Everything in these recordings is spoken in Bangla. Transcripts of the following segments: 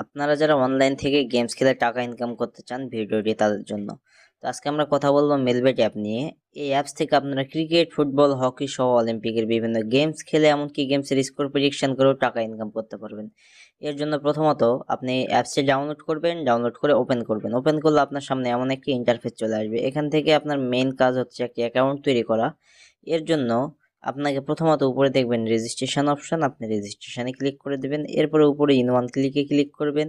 আপনারা যারা অনলাইন থেকে গেমস খেলে টাকা ইনকাম করতে চান, ভিডিওটি তাদের জন্য। তো আজকে আমরা কথা বলবো মেলবেট অ্যাপ নিয়ে। এই অ্যাপস থেকে আপনারা ক্রিকেট, ফুটবল, হকি সহ অলিম্পিকের বিভিন্ন গেমস খেলে এমনকি গেমসের স্কোর প্রেডিকশন করেও টাকা ইনকাম করতে পারবেন। এর জন্য প্রথমত আপনি অ্যাপসটি ডাউনলোড করবেন, ডাউনলোড করে ওপেন করবেন। ওপেন করলে আপনার সামনে এমন একটি ইন্টারফেস চলে আসবে। এখান থেকে আপনার মেইন কাজ হচ্ছে একটি অ্যাকাউন্ট তৈরি করা। এর জন্য আপনাকে প্রথমত উপরে দেখবেন রেজিস্ট্রেশন অপশন, আপনি রেজিস্ট্রেশনে ক্লিক করে দেবেন। এরপরে উপরে ইন ওয়ান ক্লিকে ক্লিক করবেন।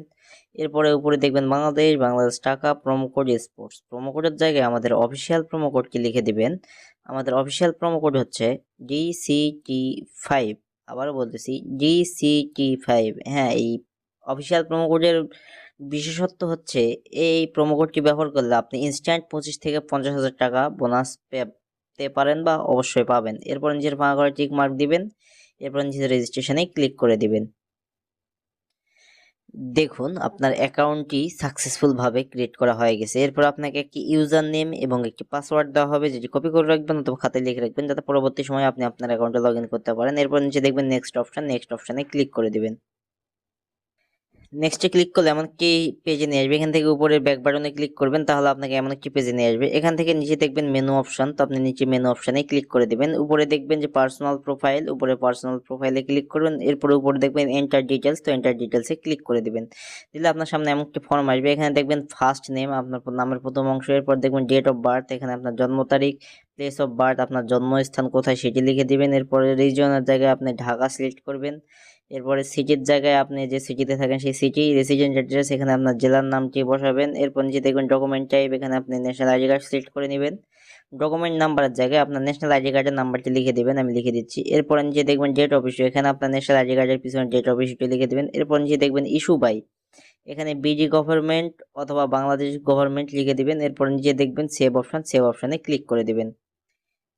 এরপরে উপরে দেখবেন বাংলাদেশ টাকা, প্রোমো কোড স্পোর্টস। প্রোমো কোডের জায়গায় আমাদের অফিসিয়াল প্রোমো কোডটি লিখে দিবেন। আমাদের অফিসিয়াল প্রোমো কোড হচ্ছে DCT5। আবারও বলতেছি DCT5। হ্যাঁ, এই অফিসিয়াল প্রোমো কোডের বিশেষত্ব হচ্ছে এই প্রোমো কোডটি ব্যবহার করলে আপনি ইনস্ট্যান্ট 25 থেকে 50,000 টাকা বোনাস পেতে পারেন বা অবশ্যই পাবেন। এরপর নিজের ফাঁকা করে টিক মার্ক দিবেন। এরপর নিজের রেজিস্ট্রেশনে ক্লিক করে দিবেন। দেখুন আপনার অ্যাকাউন্টটি সাকসেসফুলভাবে ক্রিয়েট করা হয়ে গেছে। এরপর আপনাকে একটি ইউজার নেম এবং একটি পাসওয়ার্ড দেওয়া হবে, যেটি কপি করে রাখবেন অথবা খাতায় লিখে রাখবেন, যাতে পরবর্তী সময়ে আপনি আপনার অ্যাকাউন্টে লগ ইন করতে পারেন। এরপর নিচে দেখবেন নেক্সট অপশন, নেক্সট অপশনে ক্লিক করে দিবেন। নেক্সটে ক্লিক করলে এমন একটি পেজে নিয়ে আসবে। এখান থেকে উপরের ব্যাক বাটনে ক্লিক করবেন, তাহলে আপনাকে এমন একটি পেজে নিয়ে আসবে। এখান থেকে নিচে দেখবেন মেনু অপশন, তো আপনি নিচে মেনু অপশনে ক্লিক করে দিবেন। উপরে দেখবেন যে পার্সোনাল প্রোফাইল, উপরে পার্সোনাল প্রোফাইলে ক্লিক করবেন। এরপরে উপরে দেখবেন এন্টার ডিটেলস, তো এন্টার ডিটেলসে ক্লিক করে দিবেন। দিলে আপনার সামনে এমন একটি ফর্ম আসবে। এখানে দেখবেন ফার্স্ট নেম, আপনার নামের প্রথম অংশ। এরপর দেখবেন ডেট অফ বার্থ, এখানে আপনার জন্ম তারিখ। প্লেস অফ বার্থ, আপনার জন্মস্থান কোথায় সেটি লিখে দিবেন। এরপরে রিজিয়নের জায়গায় আপনি ঢাকা সিলেক্ট করবেন। এরপরে সিটির জায়গায় আপনি যে সিটিতে থাকেন সেই সিটি, রেসিডেন্ট অ্যাড্রেস, এখানে আপনার জেলার নামটি বসাবেন। এরপর নিচে দেখবেন ডকুমেন্ট টাইপ, এখানে আপনি ন্যাশনাল আইডি কার্ড সিলেক্ট করে নেবেন। ডকুমেন্ট নাম্বারের জায়গায় আপনার ন্যাশনাল আইডি কার্ডের নাম্বারটি লিখে দিবেন, আমি লিখে দিচ্ছি। এরপর নিচে দেখবেন ডেট অফ ইস্যু, এখানে আপনার ন্যাশনাল আইডি কার্ডের পিছনে ডেট অফ ইস্যুটি লিখে দিবেন। এরপর নিচে দেখবেন ইস্যু বাই, এখানে বিডি গভর্নমেন্ট অথবা বাংলাদেশ গভর্নমেন্ট লিখে দিবেন। এরপর নিচে দেখবেন সেভ অপশন, সেভ অপশনে ক্লিক করে দিবেন।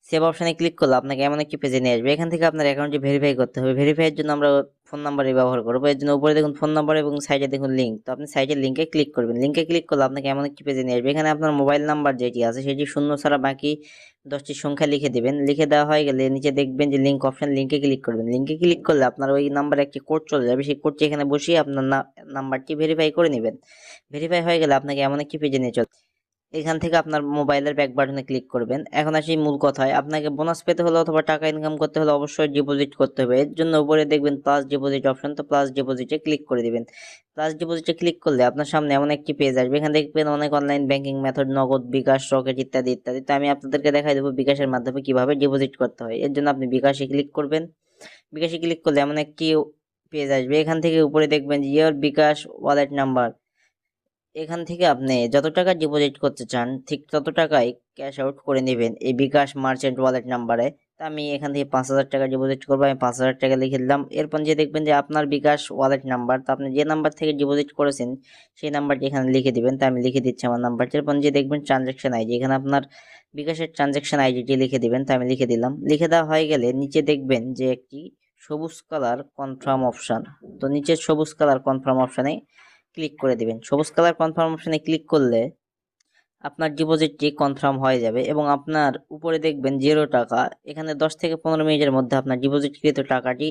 সেভ অপশনে ক্লিক করলে আপনাকে এমন একটি পেজে নিয়ে আসবে। এখান থেকে আপনার অ্যাকাউন্টটি ভেরিফাই করতে হবে। ভেরিফাইয়ের জন্য আমরা ফোন নাম্বারই ব্যবহার করবো। এর জন্য উপরে দেখুন ফোন নাম্বার এবং সাইডে দেখুন লিঙ্ক, তো আপনি সাইডের লিঙ্কে ক্লিক করবেন। লিঙ্কে ক্লিক করলে আপনাকে এমন একটি পেজে নিয়ে আসবে। এখানে আপনার মোবাইল নাম্বার যেটি আছে সেটি শূন্য ছাড়া বাকি 10টি সংখ্যা লিখে দিবেন। লিখে দেওয়া হয়ে গেলে নিচে দেখবেন যে লিঙ্ক অপশন, লিঙ্কে ক্লিক করবেন। লিঙ্কে ক্লিক করলে আপনার ওই নাম্বারে একটি কোড চলে যাবে। সেই কোডটি এখানে বসিয়ে আপনার নাম্বারটি ভেরিফাই করে নেবেন। ভেরিফাই হয়ে গেলে আপনাকে এমন একটি পেজে নিয়ে চলে। এখান থেকে আপনার মোবাইলের ব্যাক বাটনে ক্লিক করবেন। এখন আসি মূল কথায়, আপনাকে বোনাস পেতে হলে অথবা টাকা ইনকাম করতে হলে অবশ্যই ডিপোজিট করতে হবে। এর জন্য উপরে দেখবেন প্লাস ডিপোজিট অপশন, তো প্লাস ডিপোজিটে ক্লিক করে দিবেন। প্লাস ডিপোজিটে ক্লিক করলে আপনার সামনে এমন একটি পেজ আসবে। এখানে দেখবেন অনেক অনলাইন ব্যাংকিং মেথড, নগদ, বিকাশ, রকেট ইত্যাদি ইত্যাদি। তো আমি আপনাদেরকে দেখাই দেবো বিকাশের মাধ্যমে কিভাবে ডিপোজিট করতে হয়। এর জন্য আপনি বিকাশে ক্লিক করবেন। বিকাশে ক্লিক করলে এমন একটি পেজ আসবে। এখান থেকে উপরে দেখবেন যে ইয়োর বিকাশ ওয়ালেট নাম্বার, এখান থেকে আপনি যত টাকা ডিপোজিট করতে চান ঠিক তত টাকাই ক্যাশ আউট করে নেবেন এই বিকাশ মার্চেন্ট ওয়ালেট নাম্বারে। তা আমি এখান থেকে 5,000 টাকা ডিপোজিট করবো, আমি 5,000 টাকা লিখে দিলাম। এরপর যে দেখবেন যে আপনার বিকাশ ওয়ালেট নাম্বার, তো আপনি যে নাম্বার থেকে ডিপোজিট করেছেন সেই নাম্বারটি এখানে লিখে দিবেন। তা আমি লিখে দিচ্ছি আমার নাম্বারটি। এরপর যে দেখবেন ট্রানজ্যাকশন আইডি, এখানে আপনার বিকাশের ট্রানজ্যাকশন আইডিটি লিখে দিবেন। তা আমি লিখে দিলাম। লিখে দেওয়া হয়ে গেলে নিচে দেখবেন যে একটি সবুজ কালার কনফার্ম অপশন, তো নিচের সবুজ কালার কনফার্ম অপশনে ক্লিক করে দিবেন। সবুজ কালার কনফার্ম অপশনে ক্লিক করলে আপনার ডিপোজিটটি কনফার্ম হয়ে যাবে এবং আপনার উপরে দেখবেন 0 টাকা, এখানে 10 থেকে 15 মিনিটের মধ্যে আপনার ডিপোজিটকৃত টাকাটি